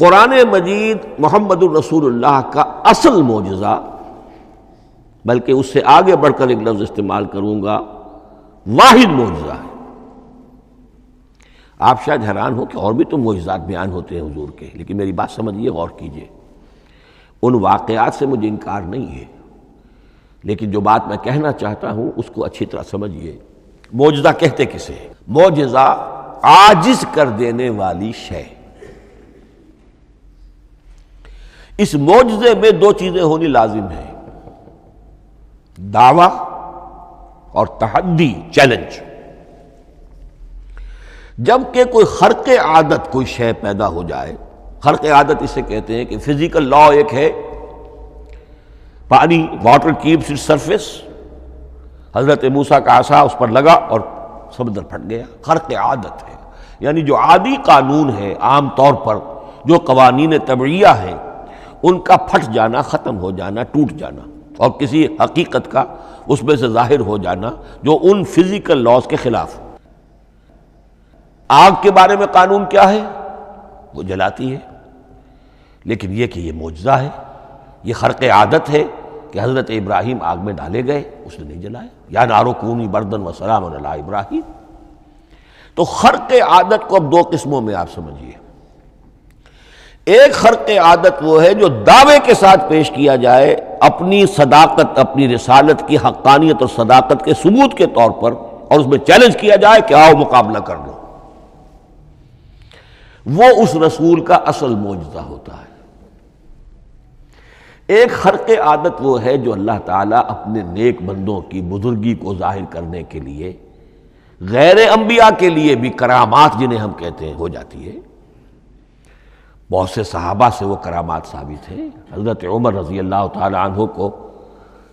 قرآن مجید محمد الرسول اللہ کا اصل معجزہ، بلکہ اس سے آگے بڑھ کر ایک لفظ استعمال کروں گا، واحد معجزہ ہے۔ آپ شاید حیران ہو کہ اور بھی تو معجزات بیان ہوتے ہیں حضور کے، لیکن میری بات سمجھیے، غور کیجیے۔ ان واقعات سے مجھے انکار نہیں ہے، لیکن جو بات میں کہنا چاہتا ہوں اس کو اچھی طرح سمجھیے۔ معجزہ کہتے کسے ہیں؟ معجزہ عاجز کر دینے والی شے۔ اس معجزے میں دو چیزیں ہونی لازم ہیں، دعویٰ اور تحدی، چیلنج۔ جب کہ کوئی خرق عادت کوئی شے پیدا ہو جائے، خرق عادت اسے کہتے ہیں کہ فزیکل لا ایک ہے، پانی، واٹر کیپس اٹس سرفیس، حضرت موسیٰ کا عصا اس پر لگا اور سمندر پھٹ گیا، خرق عادت ہے۔ یعنی جو عادی قانون ہے، عام طور پر جو قوانین طبعیہ ہیں، ان کا پھٹ جانا، ختم ہو جانا، ٹوٹ جانا، اور کسی حقیقت کا اس میں سے ظاہر ہو جانا جو ان فزیکل لاز کے خلاف۔ آگ کے بارے میں قانون کیا ہے؟ وہ جلاتی ہے، لیکن یہ کہ یہ معجزہ ہے، یہ خرق عادت ہے کہ حضرت ابراہیم آگ میں ڈالے گئے، اس نے نہیں جلایا، یا نارو کونی بردن و سلام علی ابراہیم۔ تو خرق عادت کو اب دو قسموں میں آپ سمجھیے۔ ایک خرق عادت وہ ہے جو دعوے کے ساتھ پیش کیا جائے، اپنی صداقت، اپنی رسالت کی حقانیت اور صداقت کے ثبوت کے طور پر، اور اس میں چیلنج کیا جائے کہ آؤ مقابلہ کر لو۔ وہ اس رسول کا اصل معجزہ ہوتا ہے۔ ایک خرق عادت وہ ہے جو اللہ تعالیٰ اپنے نیک بندوں کی بزرگی کو ظاہر کرنے کے لیے، غیر انبیاء کے لیے بھی کرامات جنہیں ہم کہتے ہیں ہو جاتی ہے۔ بہت سے صحابہ سے وہ کرامات ثابت ہیں۔ حضرت عمر رضی اللہ تعالی عنہ کو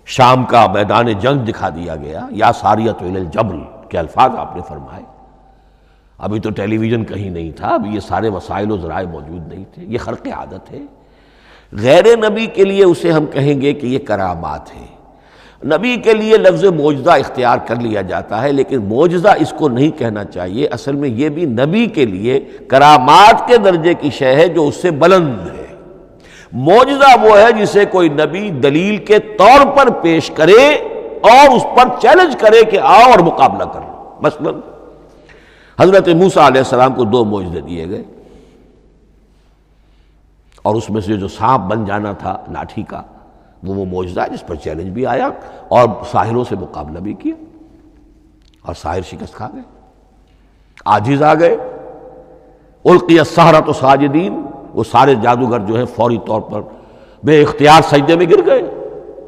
شام کا میدان جنگ دکھا دیا گیا، یا ساریۃ الی الجبل کے الفاظ آپ نے فرمائے۔ ابھی تو ٹیلی ویژن کہیں نہیں تھا، ابھی یہ سارے وسائل و ذرائع موجود نہیں تھے، یہ خرق عادت ہے۔ غیر نبی کے لیے اسے ہم کہیں گے کہ یہ کرامات ہے۔ نبی کے لیے لفظ معجزہ اختیار کر لیا جاتا ہے، لیکن معجزہ اس کو نہیں کہنا چاہیے، اصل میں یہ بھی نبی کے لیے کرامات کے درجے کی شے ہے جو اس سے بلند ہے۔ معجزہ وہ ہے جسے کوئی نبی دلیل کے طور پر پیش کرے اور اس پر چیلنج کرے کہ آؤ اور مقابلہ کرو۔ مثلا حضرت موسیٰ علیہ السلام کو دو معجزے دیے گئے، اور اس میں سے جو سانپ بن جانا تھا لاٹھی کا، وہ معجزہ ہے جس پر چیلنج بھی آیا اور ساحروں سے مقابلہ بھی کیا، اور ساحر شکست کھا گئے، عاجز آ گئے۔ القی السحرۃ ساجدین، وہ سارے جادوگر جو ہیں فوری طور پر بے اختیار سجدے میں گر گئے۔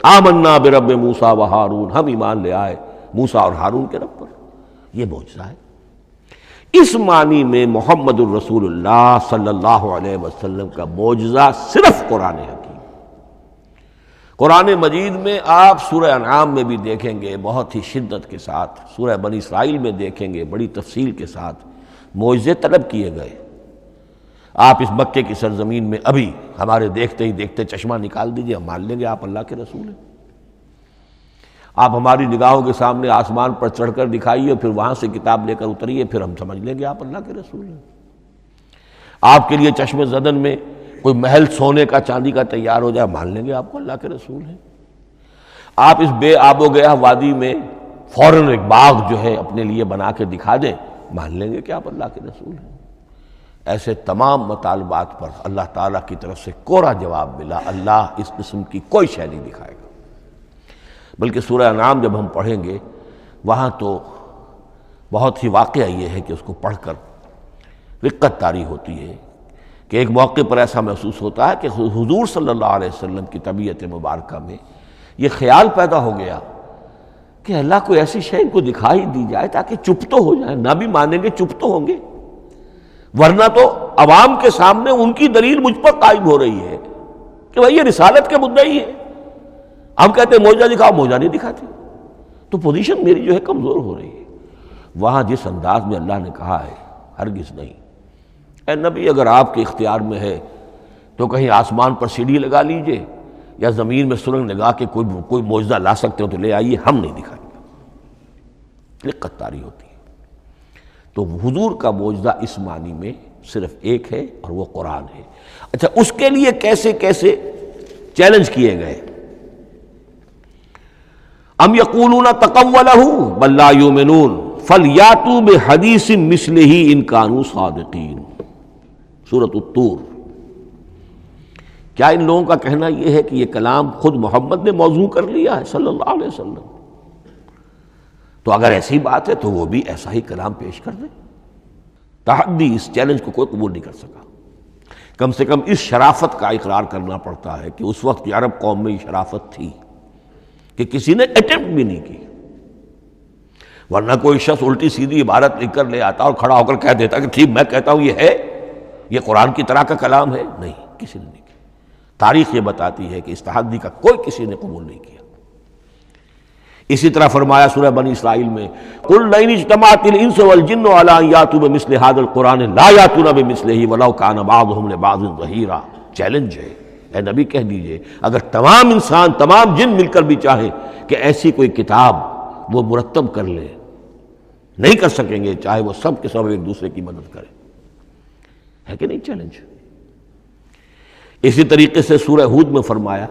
آمنا برب موسیٰ و ہارون، ہم ایمان لے آئے موسیٰ اور ہارون کے رب پر۔ یہ معجزہ ہے۔ اس معنی میں محمد الرسول اللہ صلی اللہ علیہ وسلم کا معجزہ صرف قرآن حکیم۔ قرآن مجید میں آپ سورہ انعام میں بھی دیکھیں گے بہت ہی شدت کے ساتھ، سورہ بنی اسرائیل میں دیکھیں گے بڑی تفصیل کے ساتھ معجزے طلب کیے گئے۔ آپ اس مکے کی سرزمین میں ابھی ہمارے دیکھتے ہی دیکھتے چشمہ نکال دیجئے، ہم مان لیں گے آپ اللہ کے رسول ہیں۔ آپ ہماری نگاہوں کے سامنے آسمان پر چڑھ کر دکھائیے، پھر وہاں سے کتاب لے کر اتریے، پھر ہم سمجھ لیں گے آپ اللہ کے رسول ہیں۔ آپ کے لیے چشم زدن میں کوئی محل سونے کا چاندی کا تیار ہو جائے، مان لیں گے آپ کو اللہ کے رسول ہیں۔ آپ اس بے آب و گیا وادی میں فوراً ایک باغ جو ہے اپنے لیے بنا کے دکھا دیں، مان لیں گے کہ آپ اللہ کے رسول ہیں۔ ایسے تمام مطالبات پر اللہ تعالیٰ کی طرف سے کوڑا جواب ملا، اللہ اس قسم کی کوئی شے نہیں دکھائے گا۔ بلکہ سورہ انعام جب ہم پڑھیں گے وہاں تو بہت ہی واقعہ یہ ہے کہ اس کو پڑھ کر رقت طاری ہوتی ہے کہ ایک موقع پر ایسا محسوس ہوتا ہے کہ حضور صلی اللہ علیہ وسلم کی طبیعت مبارکہ میں یہ خیال پیدا ہو گیا کہ اللہ کو ایسی شے ان کو دکھائی دی جائے تاکہ چپ تو ہو جائیں، نہ بھی مانیں گے چپ تو ہوں گے، ورنہ تو عوام کے سامنے ان کی دلیل مجھ پر قائم ہو رہی ہے کہ بھائی یہ رسالت کے مدعی ہے۔ ہم کہتے ہیں معجزہ دکھاؤ، معجزہ نہیں دکھاتے، تو پوزیشن میری جو ہے کمزور ہو رہی ہے۔ وہاں جس انداز میں اللہ نے کہا ہے، ہرگز نہیں، اے نبی اگر آپ کے اختیار میں ہے تو کہیں آسمان پر سیڑھی لگا لیجئے، یا زمین میں سرنگ لگا کے کوئی معجزہ لا سکتے ہو تو لے آئیے، ہم نہیں دکھائیں گے۔ رقت طاری ہوتی ہے۔ تو حضور کا معجزہ اس معنی میں صرف ایک ہے اور وہ قرآن ہے۔ اچھا، اس کے لیے کیسے کیسے چیلنج کیے گئے؟ ام یقولون تقولہ بل لا یؤمنون فلیاتوا بحدیث مثلہ ان کانوا صادقین، سورۃ الطور۔ کیا ان لوگوں کا کہنا یہ ہے کہ یہ کلام خود محمد نے موضوع کر لیا ہے صلی اللہ علیہ وسلم؟ تو اگر ایسی بات ہے تو وہ بھی ایسا ہی کلام پیش کر دیں۔ تحدی، اس چیلنج کو کوئی قبول نہیں کر سکا۔ کم سے کم اس شرافت کا اقرار کرنا پڑتا ہے کہ اس وقت کی عرب قوم میں یہ شرافت تھی کہ کسی نے اٹمپٹ بھی نہیں کی، ورنہ کوئی شخص الٹی سیدھی عبارت لکھ کر لے آتا اور کھڑا ہو کر کہہ دیتا کہ ٹھیک میں کہتا ہوں یہ ہے، یہ قرآن کی طرح کا کلام ہے۔ نہیں، کسی نے نہیں کیا۔ تاریخ یہ بتاتی ہے کہ اس تحدی کا کوئی کسی نے قبول نہیں کیا۔ اسی طرح فرمایا سورہ بنی اسرائیل میں قُلْ لَئِنِ اجْتَمَعَتِ الْإِنسُ وَالْجِنُّ عَلَىٰ أَن يَأْتُوا بِمِثْلِ هَٰذَا الْقُرْآنِ لَا يَأْتُونَ بِمِثْلِهِ وَلَوْ كَانَ بَعْضُهُمْ لِبَعْضٍ ظَهِيرًا۔ چیلنج ہے، اے نبی کہہ دیجئے اگر تمام انسان، تمام جن مل کر بھی چاہیں کہ ایسی کوئی کتاب وہ مرتب کر لے، نہیں کر سکیں گے، چاہے وہ سب کے سب ایک دوسرے کی مدد کریں۔ ہے کہ نہیں چیلنج؟ اسی طریقے سے سورہ ہود میں فرمایا،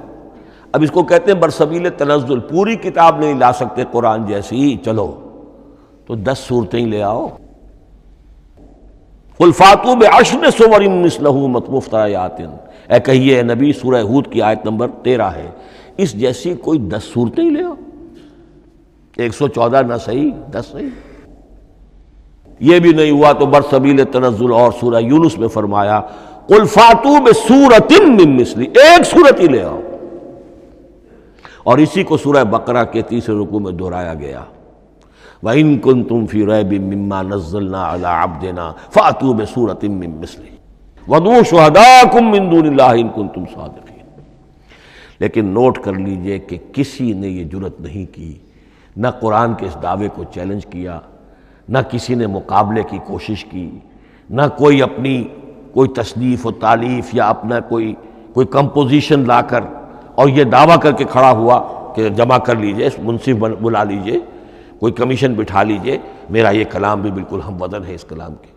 اب اس کو کہتے ہیں برسبیل تنزل، پوری کتاب نہیں لا سکتے قرآن جیسی، چلو تو 10 سورتیں لے آؤ۔ قُلْ فَاتُوا بِعَشْرِ سُوَرٍ مِثْلَهُ مُفْتَرَيَاتٍ، اے کہیے اے نبی، سورہ ہود کی آیت نمبر 13 ہے، اس جیسی کوئی 10 سورتیں لے آؤ۔ 114 نہ صحیح، 10 صحیح۔ یہ بھی نہیں ہوا تو برسبیل تنزل اور سورہ یونس میں فرمایا قُلْ فَاتُوا بِسُورَةٍ مِّن مِّثْلِهِ، ایک سورت ہی لے آؤ۔ اور اسی کو سورہ بقرہ کے 3 رکوع میں دہرایا گیا، وَإِن كُنتُمْ فِي رَيْبٍ مِّمَّا نَزَّلْنَا عَلَىٰ عَبْدِنَا فَأْتُوا بِسُورَةٍ مِّن مِّثْلِهِ وَادْعُوا شُهَدَاءَكُم مِّن دُونِ اللَّهِ إِن كُنتُمْ صَادِقِينَ۔ لیکن نوٹ کر لیجئے کہ کسی نے یہ جرأت نہیں کی، نہ قرآن کے اس دعوے کو چیلنج کیا، نہ کسی نے مقابلے کی کوشش کی، نہ کوئی اپنی کوئی تصنیف و تالیف یا اپنا کوئی کمپوزیشن لا کر اور یہ دعویٰ کر کے کھڑا ہوا کہ جمع کر لیجئے، منصف بلا لیجئے، کوئی کمیشن بٹھا لیجئے، میرا یہ کلام بھی بالکل ہم وزن ہے اس کلام کے۔